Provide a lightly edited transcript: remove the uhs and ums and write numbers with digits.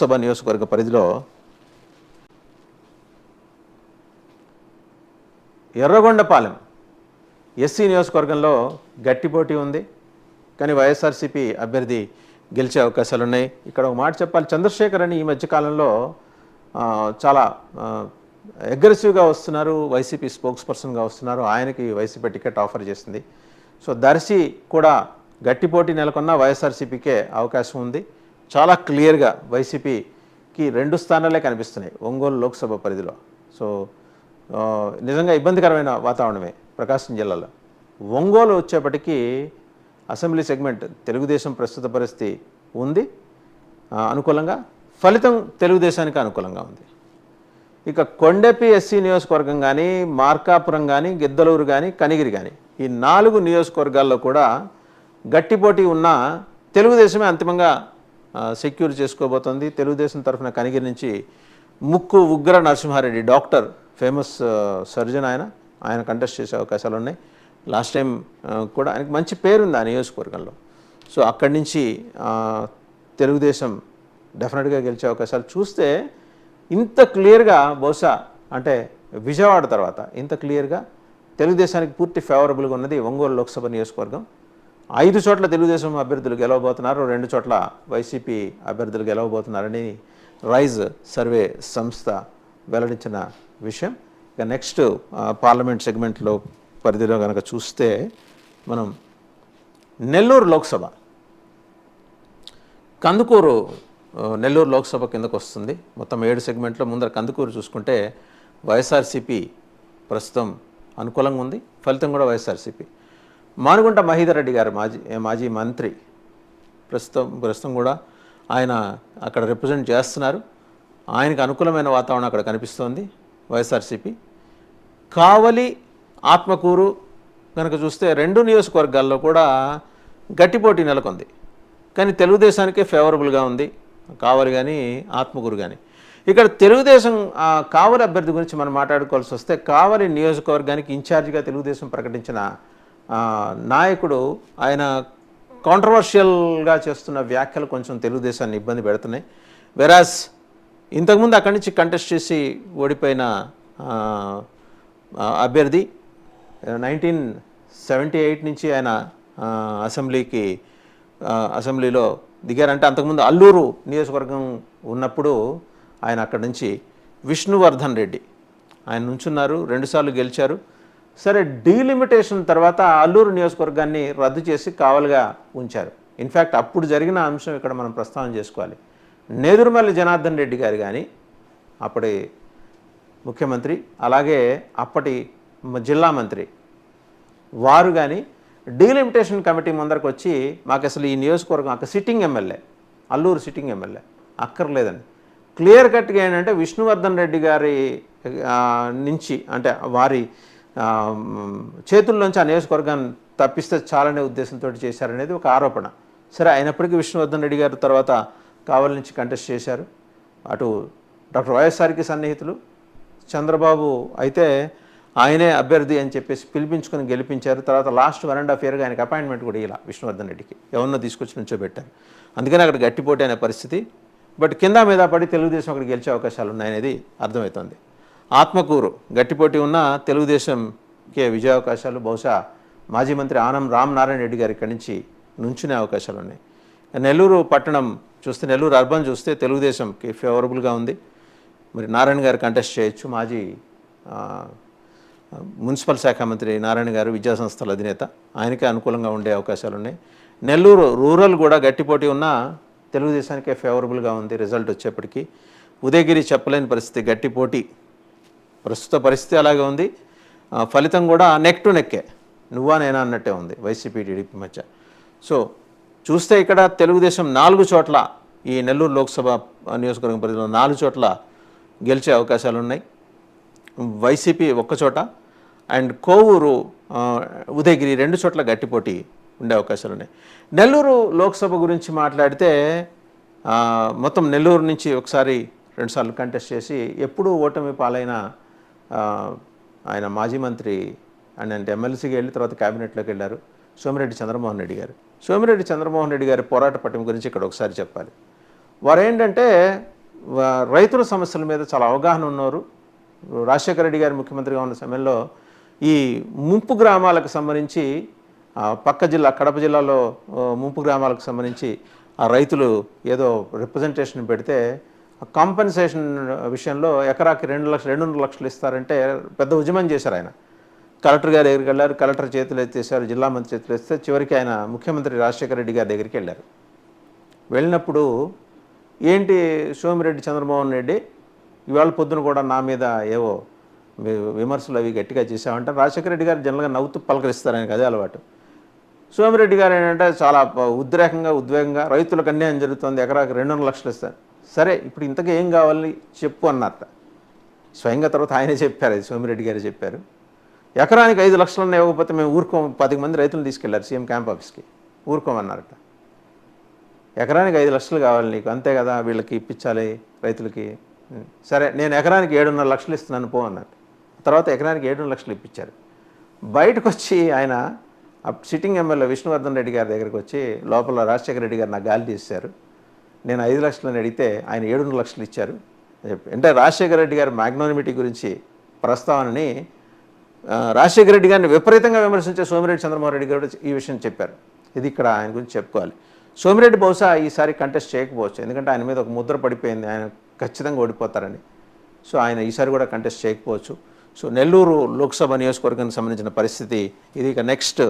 సభ నియోజకవర్గ పరిధిలో ఎర్రగొండపాలెం ఎస్సీ నియోజకవర్గంలో గట్టి పోటీ ఉంది. కానీ వైఎస్ఆర్సీపీ అభ్యర్థి గెలిచే అవకాశాలు ఉన్నాయి. ఇక్కడ ఒక మాట చెప్పాలి, చంద్రశేఖర్ అని ఈ మధ్యకాలంలో చాలా అగ్రెసివ్గా వస్తున్నారు, వైసీపీ స్పోక్స్ పర్సన్గా వస్తున్నారు. ఆయనకి వైసీపీ టికెట్ ఆఫర్ చేసింది. సో దర్శి కూడా గట్టి పోటీ నెలకొన్న వైఎస్ఆర్సీపీకే అవకాశం ఉంది. చాలా క్లియర్గా వైసీపీకి 2 స్థానాలే కనిపిస్తున్నాయి ఒంగోలు లోక్సభ పరిధిలో. సో నిజంగా ఇబ్బందికరమైన వాతావరణమే ప్రకాశం జిల్లాలో. ఒంగోలు వచ్చేప్పటికీ అసెంబ్లీ సెగ్మెంట్ తెలుగుదేశం ప్రస్తుత పరిస్థితి ఉంది అనుకూలంగా, ఫలితం తెలుగుదేశానికి అనుకూలంగా ఉంది. ఇక కొండెపి ఎస్సీ నియోజకవర్గం కానీ, మార్కాపురం కానీ, గిద్దలూరు కానీ, కనిగిరి కానీ ఈ 4 నియోజకవర్గాల్లో కూడా గట్టిపోటీ ఉన్న తెలుగుదేశమే అంతిమంగా సెక్యూర్ చేసుకోబోతోంది. తెలుగుదేశం తరఫున కనిగిరి నుంచి ముక్కు ఉగ్ర నరసింహారెడ్డి, డాక్టర్, ఫేమస్ సర్జన్, ఆయన కంటెస్ట్ చేసే అవకాశాలు ఉన్నాయి. లాస్ట్ టైం కూడా ఆయనకు మంచి పేరుంది ఆ నియోజకవర్గంలో. సో అక్కడి నుంచి తెలుగుదేశం డెఫినెట్గా గెలిచే అవకాశాలు చూస్తే ఇంత క్లియర్గా బహుశా అంటే విజయవాడ తర్వాత ఇంత క్లియర్గా తెలుగుదేశానికి పూర్తి ఫేవరబుల్గా ఉన్నది ఒంగోలు లోక్సభ నియోజకవర్గం. 5 చోట్ల తెలుగుదేశం అభ్యర్థులు గెలవబోతున్నారు, 2 చోట్ల వైసీపీ అభ్యర్థులు గెలవబోతున్నారని రైజ్ సర్వే సంస్థ వెల్లడించిన విషయం. ఇక నెక్స్ట్ పార్లమెంట్ సెగ్మెంట్లో పరిధిలో కనుక చూస్తే మనం నెల్లూరు లోక్సభ, కందుకూరు నెల్లూరు లోక్సభ కిందకు వస్తుంది. మొత్తం 7 సెగ్మెంట్లో ముందర కందుకూరు చూసుకుంటే వైఎస్ఆర్సీపీ ప్రస్తుతం అనుకూలంగా ఉంది, ఫలితం కూడా వైఎస్ఆర్సీపీ. మానుగుంట మహీధర్ రెడ్డి గారు మాజీ మంత్రి ప్రస్తుతం కూడా ఆయన అక్కడ రిప్రజెంట్ చేస్తున్నారు. ఆయనకు అనుకూలమైన వాతావరణం అక్కడ కనిపిస్తోంది వైఎస్ఆర్సీపీ. కావలి, ఆత్మకూరు కనుక చూస్తే 2 నియోజకవర్గాల్లో కూడా గట్టిపోటీ నెలకొంది. కానీ తెలుగుదేశానికే ఫేవరబుల్గా ఉంది కావలి కానీ, ఆత్మకూరు కానీ. ఇక్కడ తెలుగుదేశం కావలి అభ్యర్థి గురించి మనం మాట్లాడుకోవాల్సి వస్తే, కావలి నియోజకవర్గానికి ఇన్ఛార్జిగా తెలుగుదేశం ప్రకటించిన నాయకుడు ఆయన కాంట్రవర్షియల్గా చేస్తున్న వ్యాఖ్యలు కొంచెం తెలుగుదేశాన్ని ఇబ్బంది పెడుతున్నాయి. వెరాజ్ ఇంతకుముందు అక్కడి నుంచి కంటెస్ట్ చేసి ఓడిపోయిన అభ్యర్థి 1978 నుంచి ఆయన అసెంబ్లీలో దిగారంటే, అంతకుముందు అల్లూరు నియోజకవర్గం ఉన్నప్పుడు ఆయన అక్కడి నుంచి విష్ణువర్ధన్ రెడ్డి ఆయన నుంచున్నారు, 2 సార్లు గెలిచారు. సరే, డీలిమిటేషన్ తర్వాత అల్లూరు నియోజకవర్గాన్ని రద్దు చేసి కావలిగా ఉంచారు. ఇన్ఫ్యాక్ట్ అప్పుడు జరిగిన అంశం ఇక్కడ మనం ప్రస్తావన చేసుకోవాలి. నేదురుమల్లి జనార్దన్ రెడ్డి గారు కానీ, అప్పటి ముఖ్యమంత్రి, అలాగే అప్పటి జిల్లా మంత్రి వారు కానీ డీలిమిటేషన్ కమిటీ ముందరకు వచ్చి మాకు అసలు ఈ నియోజకవర్గం అక్కడ sitting MLA, Alluru sitting MLA అక్కర్లేదని క్లియర్ కట్గా ఏంటంటే విష్ణువర్ధన్ రెడ్డి గారి నుంచి అంటే వారి చేతుల్లోంచి ఆ నియోజకవర్గాన్ని తప్పిస్తే చాలనే ఉద్దేశంతో చేశారనేది ఒక ఆరోపణ. సరే, అయినప్పటికీ విష్ణువర్ధన్ రెడ్డి గారు తర్వాత కావలి నుంచి కంటెస్ట్ చేశారు. అటు డాక్టర్ వైఎస్ఆర్కి సన్నిహితులు, చంద్రబాబు అయితే ఆయనే అభ్యర్థి అని చెప్పేసి పిలిపించుకొని గెలిపించారు. తర్వాత లాస్ట్ 1.5 ఇయర్గా ఆయనకి అపాయింట్మెంట్ కూడా ఇలా విష్ణువర్ధన్ రెడ్డికి ఎవరినో తీసుకొచ్చి నుంచోబెట్టారు. అందుకని అక్కడ గట్టిపోటీ అనే పరిస్థితి. బట్ కింద మీద పడి తెలుగుదేశం అక్కడ గెలిచే అవకాశాలు ఉన్నాయనేది అర్థమవుతుంది. ఆత్మకూరు గట్టిపోటీ ఉన్న తెలుగుదేశంకే విజయ అవకాశాలు, బహుశా మాజీ మంత్రి ఆనం రామనారాయణ రెడ్డి గారు ఇక్కడి నుంచి నుంచునే అవకాశాలు ఉన్నాయి. నెల్లూరు పట్టణం చూస్తే, నెల్లూరు అర్బన్ చూస్తే తెలుగుదేశంకి ఫేవరబుల్గా ఉంది. మరి నారాయణ గారు కంటెస్ట్ చేయొచ్చు. మాజీ మున్సిపల్ శాఖ మంత్రి నారాయణ గారు విద్యాసంస్థల అధినేత, ఆయనకే అనుకూలంగా ఉండే అవకాశాలు ఉన్నాయి. నెల్లూరు రూరల్ కూడా గట్టిపోటీ ఉన్న తెలుగుదేశానికే ఫేవరబుల్గా ఉంది రిజల్ట్ వచ్చేప్పటికీ. ఉదయగిరి చెప్పలేని పరిస్థితి, గట్టిపోటీ, ప్రస్తుత పరిస్థితి అలాగే ఉంది. ఫలితం కూడా నెక్ టు నెక్కే, నువ్వా నేనా అన్నట్టే ఉంది వైసీపీ టీడీపీ మధ్య. సో చూస్తే ఇక్కడ తెలుగుదేశం 4 చోట్ల, ఈ నెల్లూరు లోక్సభ నియోజకవర్గం పరిధిలో 4 చోట్ల గెలిచే అవకాశాలు ఉన్నాయి. వైసీపీ 1 చోట అండ్ కోవూరు, ఉదయగిరి 2 చోట్ల గట్టిపోటీ ఉండే అవకాశాలు ఉన్నాయి. నెల్లూరు లోక్సభ గురించి మాట్లాడితే, మొత్తం నెల్లూరు నుంచి ఒకసారి 2 సార్లు కంటెస్ట్ చేసి ఎప్పుడూ ఓటమి పాలైన ఆయన మాజీ మంత్రి అంటే ఎమ్మెల్సీకి వెళ్ళి తర్వాత క్యాబినెట్లోకి వెళ్ళారు సోమిరెడ్డి చంద్రమోహన్ రెడ్డి గారు. సోమిరెడ్డి చంద్రమోహన్ రెడ్డి గారి పోరాట పటిమ గురించి ఇక్కడ ఒకసారి చెప్పాలి. వారు ఏంటంటే రైతుల సమస్యల మీద చాలా అవగాహన ఉన్నారు. రాజశేఖర రెడ్డి గారు ముఖ్యమంత్రిగా ఉన్న సమయంలో ఈ ముంపు గ్రామాలకు సంబంధించి పక్క జిల్లా కడప జిల్లాలో ముంపు గ్రామాలకు సంబంధించి ఆ రైతులు ఏదో రిప్రజెంటేషన్ పెడితే కాంపెన్సేషన్ విషయంలో ఎకరాకి 2 లక్షలు ఇస్తారంటే పెద్ద ఉద్యమం చేశారు ఆయన. కలెక్టర్ గారి దగ్గరికి వెళ్ళారు, కలెక్టర్ చేతులు ఎత్తేసారు, జిల్లా మంత్రి చేతులు ఎత్తే చివరికి ఆయన ముఖ్యమంత్రి రాజశేఖర రెడ్డి గారి దగ్గరికి వెళ్ళారు. వెళ్ళినప్పుడు ఏంటి సోమిరెడ్డి చంద్రమోహన్ రెడ్డి ఇవాళ పొద్దున కూడా నా మీద ఏవో విమర్శలు అవి గట్టిగా చేసామంటే రాజశేఖర రెడ్డి గారు జనరల్గా నవ్వుతూ పలకరిస్తారు, ఆయనకు అదే అలవాటు. సోమిరెడ్డి గారు ఏంటంటే చాలా ఉద్వేగంగా రైతులకు అన్యాయం జరుగుతుంది, ఎకరాకి 2 లక్షలు ఇస్తారు. సరే ఇప్పుడు ఇంతకీ ఏం కావాలని చెప్పు అన్నట్ట. స్వయంగా తర్వాత ఆయనే చెప్పారు, అది సోమిరెడ్డి గారే చెప్పారు. ఎకరానికి 5 లక్షలన్నా ఇవ్వకపోతే మేము ఊరుకోం. 10 మంది రైతులు తీసుకెళ్లారు సీఎం క్యాంప్ ఆఫీస్కి, ఊరుకోమన్నారట. ఎకరానికి 5 లక్షలు కావాలి నీకు, అంతే కదా, వీళ్ళకి ఇప్పించాలి రైతులకి. సరే నేను ఎకరానికి 7.5 లక్షలు ఇస్తున్నాను పో అన్నట్టు. తర్వాత ఎకరానికి 7 లక్షలు ఇప్పించారు. బయటకు వచ్చి ఆయన సిట్టింగ్ ఎమ్మెల్యే విష్ణువర్ధన్ రెడ్డి గారి దగ్గరికి వచ్చి లోపల రాజశేఖర రెడ్డి గారు నాకు గాలి తీశారు, నేను 5 లక్షలని అడిగితే ఆయన 7 లక్షలు ఇచ్చారు చెప్పి. అంటే రాజశేఖర రెడ్డి గారి మ్యాగ్నానిమిటీ గురించి ప్రస్తావనని రాజశేఖర రెడ్డి గారిని విపరీతంగా విమర్శించే సోమిరెడ్డి చంద్రమోహన్ రెడ్డి గారు ఈ విషయం చెప్పారు. ఇది ఇక్కడ ఆయన గురించి చెప్పుకోవాలి. సోమిరెడ్డి బహుశా ఈసారి కంటెస్ట్ చేయకపోవచ్చు, ఎందుకంటే ఆయన మీద ఒక ముద్ర పడిపోయింది, ఆయన ఖచ్చితంగా ఓడిపోతారని. సో ఆయన ఈసారి కూడా కంటెస్ట్ చేయకపోవచ్చు. సో నెల్లూరు లోక్సభ నియోజకవర్గానికి సంబంధించిన పరిస్థితి ఇది. ఇక నెక్స్ట్